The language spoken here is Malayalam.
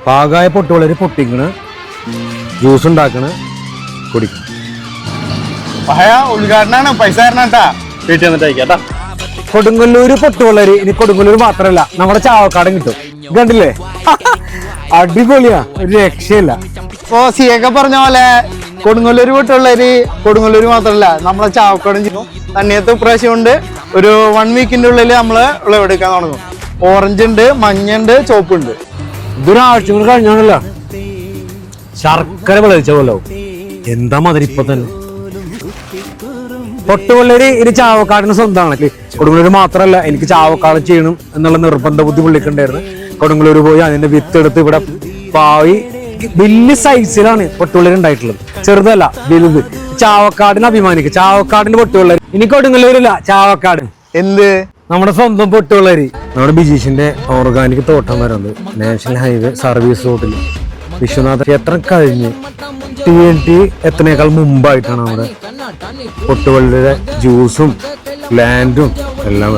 പാകായ പൊട്ടുവളരി പൊട്ടിക്കണ്, ജ്യൂസ് ഉണ്ടാക്കണ്, കുടിക്കണം. ഉദ്ഘാടനാണ്, പൈസ തരണട്ടാ. വീട്ടിൽ വന്നിട്ട് അയക്കാട്ടാ. കൊടുങ്ങല്ലൂര് പൊട്ടുവളരി ഇനി കൊടുങ്ങല്ലൂർ മാത്രല്ല നമ്മുടെ ചാവക്കാടും കിട്ടും. കണ്ടില്ലേ? അടിപൊളിയാ, ഒരു രക്ഷയില്ല. ഇപ്പൊ സിയൊക്കെ പറഞ്ഞ പോലെ കൊടുങ്ങല്ലൂര് പൊട്ടുവളരി കൊടുങ്ങല്ലൂര് മാത്രല്ല നമ്മളെ ചാവക്കാടും ചെയ്യും. തന്നെയത്ത് ഇപ്രാവശ്യം കൊണ്ട് ഒരു 1 വീക്കിന്റെ ഉള്ളിൽ നമ്മള് വിളവെടുക്കാൻ തുടങ്ങും. ഓറഞ്ച് ഉണ്ട്, മഞ്ഞുണ്ട്, ചോപ്പുണ്ട്. ഇതൊരാഴ്ചകൾ കഴിഞ്ഞാണല്ല ശർക്കര വിളയിച്ച പോലെ. എന്താ മതി ഇപ്പൊ തന്നെ. പൊട്ടുവളരി ഇനി ചാവക്കാടിന് സ്വന്തമാണ്. കൊടുങ്ങല്ലൂർ മാത്രല്ല, എനിക്ക് ചാവക്കാട് ചെയ്യണം എന്നുള്ള നിർബന്ധ ബുദ്ധി പുള്ളിക്കുണ്ടായിരുന്നു. കൊടുങ്ങല്ലൂർ പോയി അതിന്റെ വിത്തെടുത്ത് ഇവിടെ പാവി വലിയ സൈസിലാണ് പൊട്ടുവളരി ഉണ്ടായിട്ടുള്ളത്, ചെറുതല്ല വലുത്. ചാവക്കാടിന് അഭിമാനിക്കും. ചാവക്കാടിന്റെ പൊട്ടുവളരി ഇനി കൊടുങ്ങല്ലൂരില്ല, ചാവക്കാട്. എന്ത്? നമ്മുടെ സ്വന്തം പൊട്ടുവളരി. നമ്മുടെ ബിജീഷിന്റെ ഓർഗാനിക് തോട്ടം വരുന്നത് നാഷണൽ ഹൈവേ സർവീസ് റോഡിൽ വിശ്വനാഥ ക്ഷേത്രം കഴിഞ്ഞ് TNT എത്തുന്നേക്കാൾ മുമ്പായിട്ടാണ് നമ്മുടെ പൊട്ടുവള്ളിയുടെ ജ്യൂസും ലാൻഡും എല്ലാം.